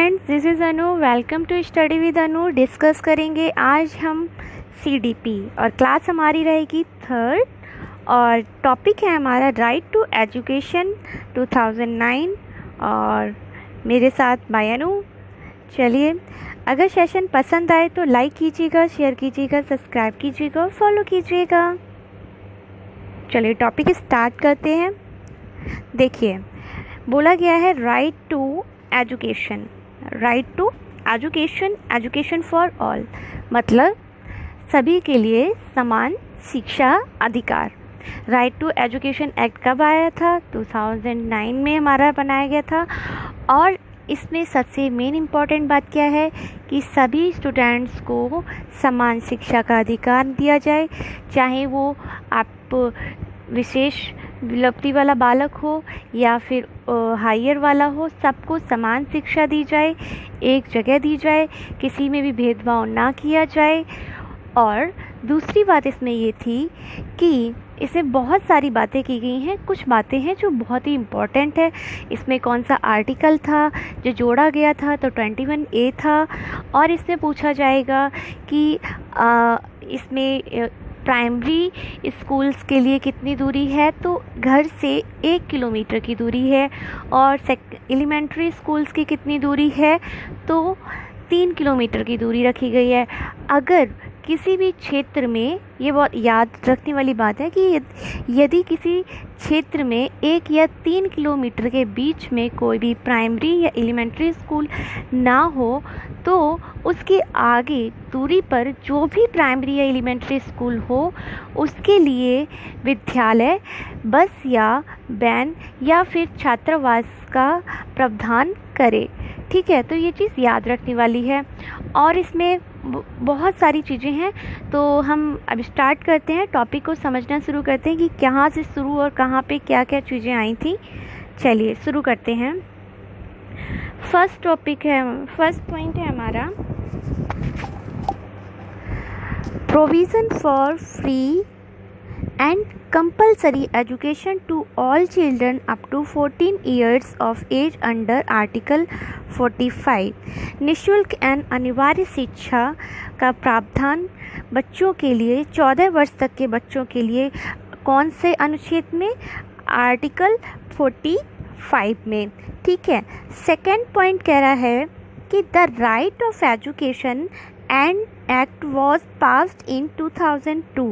Friends, this is Anu. Welcome to study with Anu. Discuss करेंगे आज हम सीडीपी और क्लास हमारी रहेगी थर्ड और टॉपिक है हमारा राइट टू एजुकेशन 2009 और मेरे साथ बाय अनु। चलिए, अगर सेशन पसंद आए तो लाइक कीजिएगा, शेयर कीजिएगा, सब्सक्राइब कीजिएगा और फॉलो कीजिएगा। चलिए टॉपिक स्टार्ट करते हैं। देखिए, बोला गया है right to education. Right to education, education for all, मतलब सभी के लिए समान शिक्षा अधिकार। राइट टू एजुकेशन एक्ट कब आया था? 2009 में हमारा बनाया गया था। और इसमें सबसे मेन इम्पॉर्टेंट बात क्या है कि सभी स्टूडेंट्स को समान शिक्षा का अधिकार दिया जाए, चाहे वो आप विशेष विलुप्ति वाला बालक हो या फिर हायर वाला हो, सबको समान शिक्षा दी जाए, एक जगह दी जाए, किसी में भी भेदभाव ना किया जाए। और दूसरी बात इसमें ये थी कि इसमें बहुत सारी बातें की गई हैं। कुछ बातें हैं जो बहुत ही इम्पॉर्टेंट है। इसमें कौन सा आर्टिकल था जो जोड़ा गया था? तो 21A था। और इसमें पूछा जाएगा कि इसमें प्राइमरी स्कूल्स के लिए कितनी दूरी है? तो घर से 1 किलोमीटर की दूरी है। और एलिमेंट्री स्कूल्स की कितनी दूरी है? तो 3 किलोमीटर की दूरी रखी गई है। अगर किसी भी क्षेत्र में, ये बहुत याद रखने वाली बात है कि यदि किसी क्षेत्र में 1 या 3 किलोमीटर के बीच में कोई भी प्राइमरी या एलिमेंट्री स्कूल ना हो तो उसके आगे दूरी पर जो भी प्राइमरी या एलिमेंट्री स्कूल हो उसके लिए विद्यालय बस या वैन या फिर छात्रावास का प्रावधान करे। ठीक है, तो ये चीज़ याद रखने वाली है। और इसमें बहुत सारी चीज़ें हैं, तो हम अब स्टार्ट करते हैं, टॉपिक को समझना शुरू करते हैं कि कहाँ से शुरू और कहाँ पे क्या क्या चीज़ें आई थी। चलिए शुरू करते हैं। फर्स्ट पॉइंट है हमारा provision for free and compulsory education to all children up to 14 years of age under article 45। निःशुल्क एवं अनिवार्य शिक्षा का प्रावधान बच्चों के लिए 14 वर्ष तक के बच्चों के लिए कौन से अनुच्छेद में? आर्टिकल 45 में। ठीक है, सेकेंड पॉइंट कह रहा है कि the right of education and Act was passed in 2002.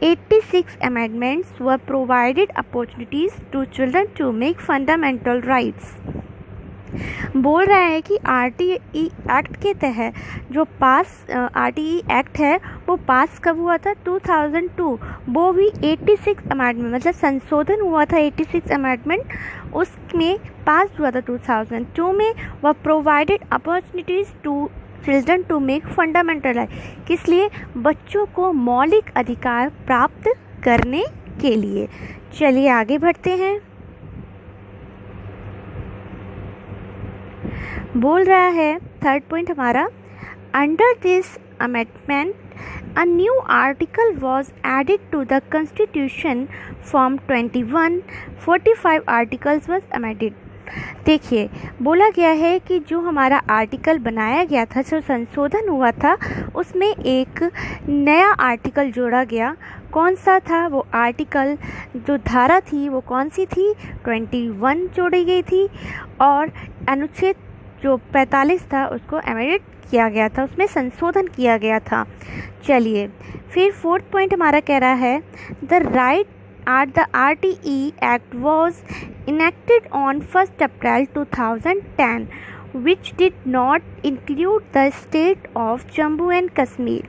86 amendments were provided opportunities to children to make fundamental rights. बोल रहा है कि RTE एक्ट के तहत जो RTE एक्ट है वो पास कब हुआ था? 2002। वो भी 86 अमेंडमेंट, मतलब संशोधन हुआ था 86 अमेंडमेंट, उसमें पास हुआ था 2002 में। वह provided opportunities to children to make fundamental right, किस लिए? बच्चों को मौलिक अधिकार प्राप्त करने के लिए। चलिए आगे बढ़ते हैं। बोल रहा है थर्ड पॉइंट हमारा, under this amendment a new article was added to the constitution from 21 45 articles was amended। देखिए, बोला गया है कि जो हमारा आर्टिकल बनाया गया था, जो संशोधन हुआ था, उसमें एक नया आर्टिकल जोड़ा गया। कौन सा था वो आर्टिकल? जो धारा थी वो कौन सी थी? 21 जोड़ी गई थी। और अनुच्छेद जो 45 था उसको अमेंडेड किया गया था, उसमें संशोधन किया गया था। चलिए फिर फोर्थ पॉइंट हमारा कह रहा है the right at the RTE Act was enacted on 1st April 2010 which did not include the state of Jammu and Kashmir।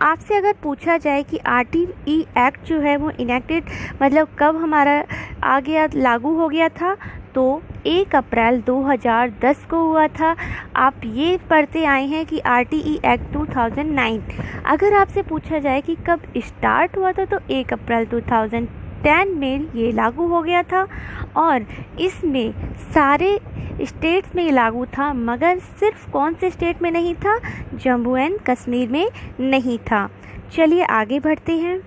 आपसे अगर पूछा जाए कि RTE Act जो है वो इनेक्टेड मतलब कब हमारा आ गया, लागू हो गया था, तो 1 अप्रैल 2010 को हुआ था। आप ये पढ़ते आए हैं कि RTE Act 2009। अगर आपसे पूछा जाए कि कब स्टार्ट हुआ था, तो 1 अप्रैल 2010 में ये लागू हो गया था। और इसमें सारे स्टेट्स में ये लागू था, मगर सिर्फ कौन से स्टेट में नहीं था? जम्मू एंड कश्मीर में नहीं था। चलिए आगे बढ़ते हैं।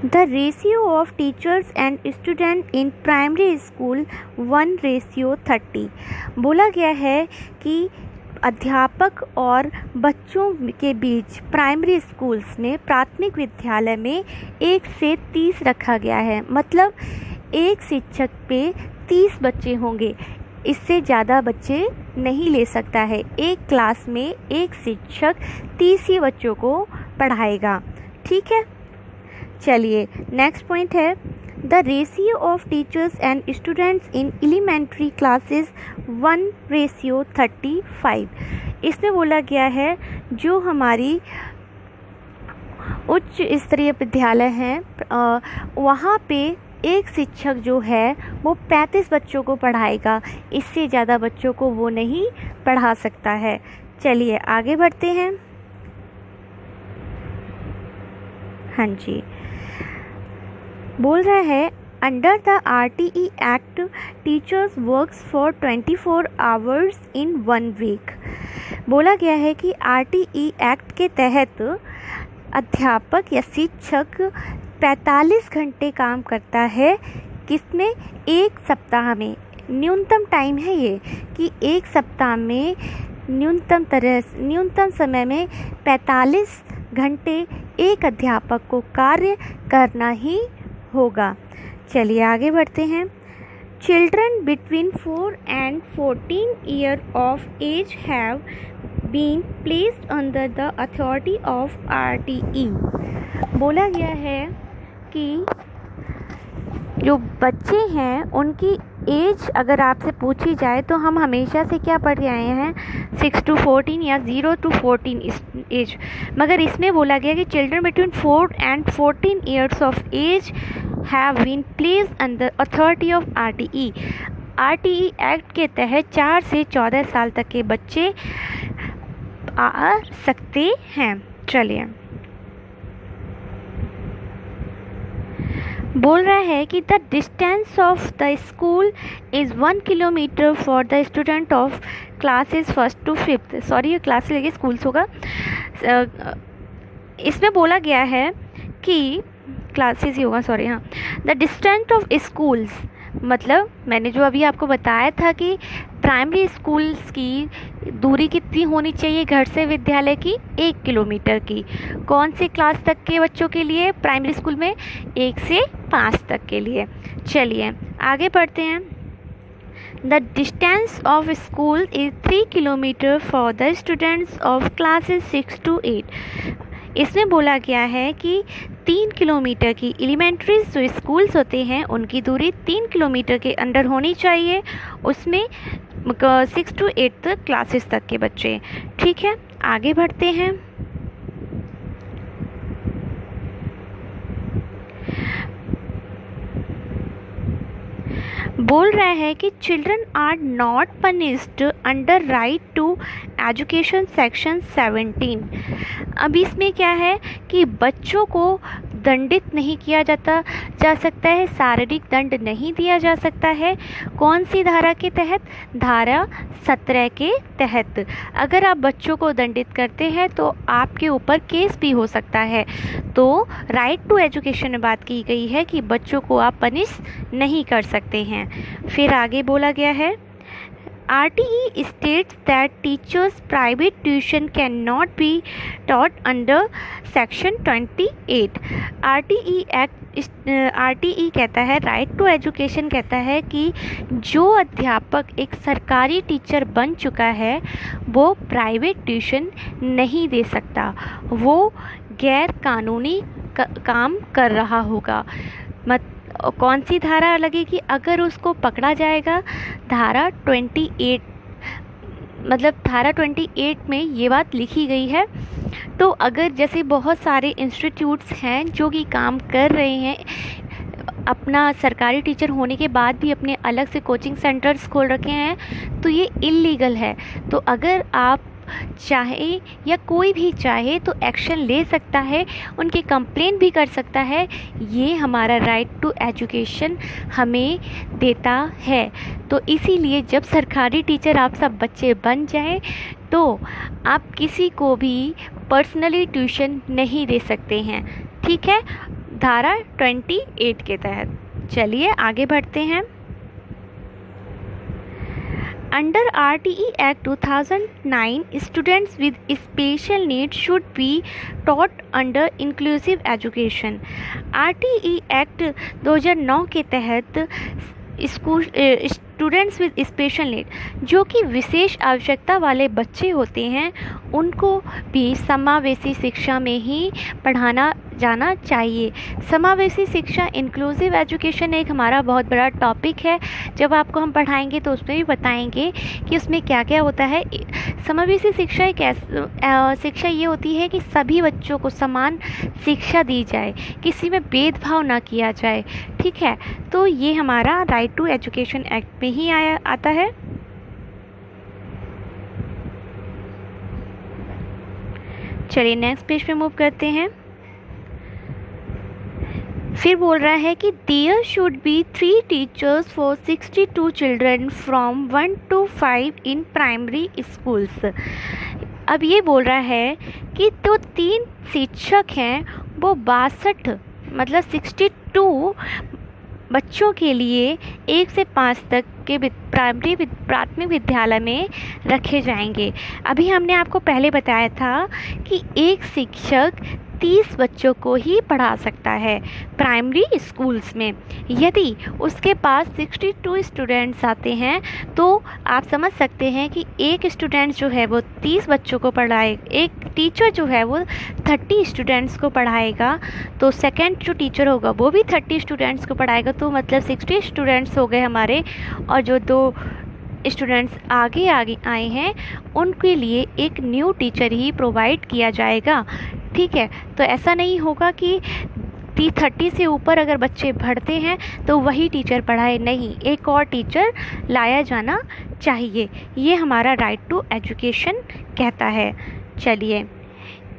The ratio of teachers and students in primary school 1:30। बोला गया है कि अध्यापक और बच्चों के बीच प्राइमरी स्कूल्स में, प्राथमिक विद्यालय में 1:30 रखा गया है। मतलब एक शिक्षक पे 30 बच्चे होंगे, इससे ज़्यादा बच्चे नहीं ले सकता है। एक क्लास में एक शिक्षक 30 ही बच्चों को पढ़ाएगा। ठीक है, चलिए नेक्स्ट पॉइंट है the ratio of teachers and students in elementary classes 1:35। इसमें बोला गया है जो हमारी उच्च स्तरीय विद्यालय हैं वहाँ पे एक शिक्षक जो है वो 35 बच्चों को पढ़ाएगा, इससे ज़्यादा बच्चों को वो नहीं पढ़ा सकता है। चलिए आगे बढ़ते हैं। हाँ जी, बोल रहा है under the RTE act teachers works for 24 hours in 1 week. बोला गया है कि RTE एक्ट के तहत अध्यापक या शिक्षक 45 घंटे काम करता है। किसमें? एक सप्ताह में। न्यूनतम टाइम है ये कि एक सप्ताह में न्यूनतम समय में 45 घंटे एक अध्यापक को कार्य करना ही होगा। चलिए आगे बढ़ते हैं। Children between 4 and 14 year of age have been placed under the authority of RTE। बोला गया है कि जो बच्चे हैं उनकी एज अगर आपसे पूछी जाए तो हम हमेशा से क्या पढ़ के आए हैं 6 to 14 या 0 to 14 एज, मगर इसमें बोला गया कि children between 4 and 14 years of age have been placed under authority of RTE। RTE act के तहत 4 से 14 साल तक के बच्चे आ सकते हैं। चलिए बोल रहा है कि the distance of the school is 1 kilometre for the student of classes 1st to 5th। Sorry, ये क्लासेस लेके स्कूल्स होगा। इसमें बोला गया है कि क्लासेस ही होगा, सॉरी, हाँ। द डिस्टेंस ऑफ स्कूल्स मतलब मैंने जो अभी आपको बताया था कि प्राइमरी स्कूल्स की दूरी कितनी होनी चाहिए घर से विद्यालय की? 1 किलोमीटर की। कौन सी क्लास तक के बच्चों के लिए? प्राइमरी स्कूल में 1 से 5 तक के लिए। चलिए आगे बढ़ते हैं। The distance of school is 3 kilometre for the students of classes 6 to 8। इसमें बोला गया है कि 3 किलोमीटर की एलिमेंट्री जो स्कूल्स होते हैं उनकी दूरी 3 किलोमीटर के अंदर होनी चाहिए, उसमें 6 to 8 क्लासेस तक के बच्चे। ठीक है, आगे बढ़ते हैं। बोल रहा है कि children are not punished under right to education section 17। अब इसमें क्या है कि बच्चों को दंडित नहीं किया जा सकता है, शारीरिक दंड नहीं दिया जा सकता है। कौन सी धारा के तहत? धारा 17 के तहत। अगर आप बच्चों को दंडित करते हैं तो आपके ऊपर केस भी हो सकता है। तो राइट टू एजुकेशन में बात की गई है कि बच्चों को आप पनिश नहीं कर सकते हैं। फिर आगे बोला गया है RTE states that teachers private tuition cannot be taught under section 28। RTE कहता है, राइट टू एजुकेशन कहता है कि जो अध्यापक एक सरकारी टीचर बन चुका है वो प्राइवेट ट्यूशन नहीं दे सकता, वो गैर कानूनी काम कर रहा होगा। कौन सी धारा लगेगी अगर उसको पकड़ा जाएगा? धारा 28, मतलब धारा 28 में ये बात लिखी गई है। तो अगर जैसे बहुत सारे इंस्टीट्यूट्स हैं जो कि काम कर रहे हैं, अपना सरकारी टीचर होने के बाद भी अपने अलग से कोचिंग सेंटर्स खोल रखे हैं, तो ये इल्लीगल है। तो अगर आप चाहे या कोई भी चाहे तो एक्शन ले सकता है, उनकी कंप्लेंट भी कर सकता है। ये हमारा राइट टू एजुकेशन हमें देता है। तो इसीलिए जब सरकारी टीचर आप सब बच्चे बन जाएं तो आप किसी को भी पर्सनली ट्यूशन नहीं दे सकते हैं। ठीक है, धारा 28 के तहत। चलिए आगे बढ़ते हैं। Under RTE Act 2009, students with special needs should be taught under inclusive education. RTE Act 2009 के तहत स्टूडेंट्स विद स्पेशल नीड, जो कि विशेष आवश्यकता वाले बच्चे होते हैं, उनको भी समावेशी शिक्षा में ही पढ़ाना जाना चाहिए। समावेशी शिक्षा, इंक्लूसिव एजुकेशन एक हमारा बहुत बड़ा टॉपिक है। जब आपको हम पढ़ाएंगे तो उसमें भी बताएंगे कि उसमें क्या क्या होता है। समावेशी शिक्षा एक शिक्षा ये होती है कि सभी बच्चों को समान शिक्षा दी जाए, किसी में भेदभाव ना किया जाए। ठीक है, तो ये हमारा राइट टू एजुकेशन एक्ट में ही आता है। चलिए नेक्स्ट पेज पे मूव करते हैं। फिर बोल रहा है कि there should be 3 teachers for 62 children from 1 to 5 in primary schools. अब ये बोल रहा है कि तो 3 शिक्षक हैं वो 62 मतलब 62 बच्चों के लिए 1 से 5 तक के प्राथमिक विद्यालय में रखे जाएंगे। अभी हमने आपको पहले बताया था कि एक शिक्षक 30 बच्चों को ही पढ़ा सकता है प्राइमरी स्कूल्स में। यदि उसके पास 62 स्टूडेंट्स आते हैं तो आप समझ सकते हैं कि एक स्टूडेंट जो है वो 30 बच्चों को पढ़ाए, एक टीचर जो है वो 30 स्टूडेंट्स को पढ़ाएगा, तो सेकंड जो टीचर होगा वो भी 30 स्टूडेंट्स को पढ़ाएगा, तो मतलब 60 स्टूडेंट्स हो गए हमारे। और जो 2 स्टूडेंट्स आगे आए हैं उनके लिए एक न्यू टीचर ही प्रोवाइड किया जाएगा। ठीक है, तो ऐसा नहीं होगा कि 30 से ऊपर अगर बच्चे बढ़ते हैं तो वही टीचर पढ़ाए, नहीं, एक और टीचर लाया जाना चाहिए। ये हमारा राइट टू एजुकेशन कहता है। चलिए,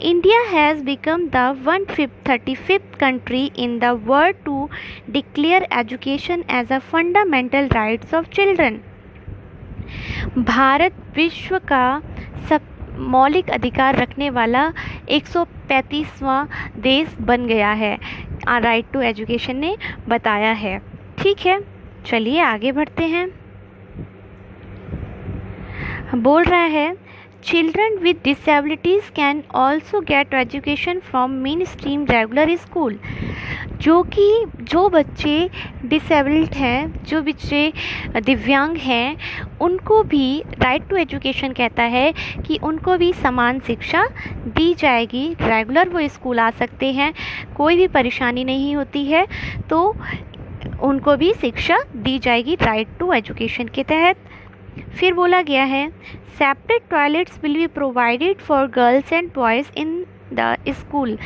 India has become the 135th country in the world to declare education as a fundamental rights of children. Bharat विश्व का सब मौलिक अधिकार रखने वाला 135वां देश बन गया है, राइट टू एजुकेशन ने बताया है। ठीक है, चलिए आगे बढ़ते हैं। बोल रहा है Children with disabilities can also get education from mainstream regular school. जो बच्चे डिसेबल्ड हैं, जो बच्चे दिव्यांग हैं, उनको भी राइट टू एजुकेशन कहता है कि उनको भी समान शिक्षा दी जाएगी। रेगुलर वो स्कूल आ सकते हैं, कोई भी परेशानी नहीं होती है, तो उनको भी शिक्षा दी जाएगी राइट टू एजुकेशन के तहत। फिर बोला गया है separate toilets will be provided for girls and boys in the school.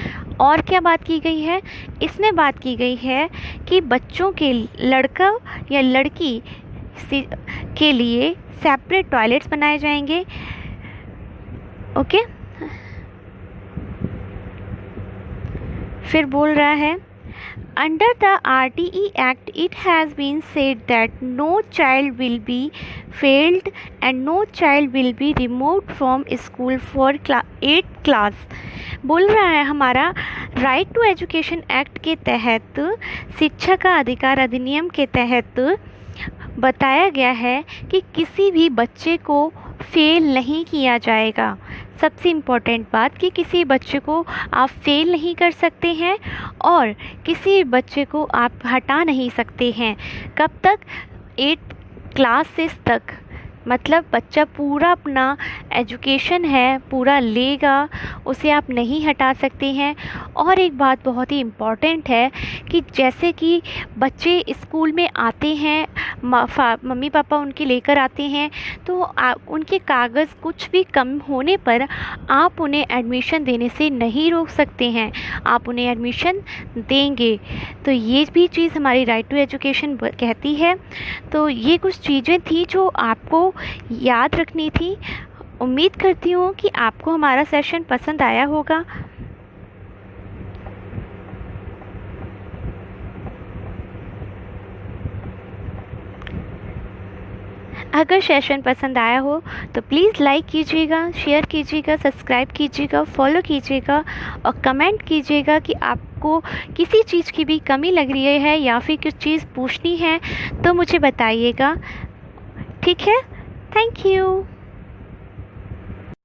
और क्या बात की गई है, इसमें बात की गई है कि बच्चों के, लड़का या लड़की के लिए सेपरेट टॉयलेट्स बनाए जाएंगे। ओके, फिर बोल रहा है Under the RTE Act, it has been said that no child will be failed and no child will be removed from school for 8th class. बोल रहा है हमारा राइट टू एजुकेशन एक्ट के तहत, शिक्षा का अधिकार अधिनियम के तहत बताया गया है कि किसी भी बच्चे को फेल नहीं किया जाएगा। सबसे इम्पॉर्टेंट बात कि किसी बच्चे को आप फेल नहीं कर सकते हैं और किसी बच्चे को आप हटा नहीं सकते हैं। कब तक? 8 क्लासेस तक, मतलब बच्चा पूरा अपना एजुकेशन है पूरा लेगा, उसे आप नहीं हटा सकते हैं। और एक बात बहुत ही इम्पॉर्टेंट है कि जैसे कि बच्चे स्कूल में आते हैं, मम्मी पापा उनके लेकर आते हैं, तो उनके कागज़ कुछ भी कम होने पर आप उन्हें एडमिशन देने से नहीं रोक सकते हैं, आप उन्हें एडमिशन देंगे। तो ये भी चीज़ हमारी राइट टू एजुकेशन कहती है। तो ये कुछ चीज़ें थी जो आपको याद रखनी थी। उम्मीद करती हूँ कि आपको हमारा सेशन पसंद आया होगा। अगर सेशन पसंद आया हो तो प्लीज़ लाइक कीजिएगा, शेयर कीजिएगा, सब्सक्राइब कीजिएगा, फॉलो कीजिएगा और कमेंट कीजिएगा कि आपको किसी चीज़ की भी कमी लग रही है या फिर कुछ चीज़ पूछनी है तो मुझे बताइएगा। ठीक है, थैंक यू।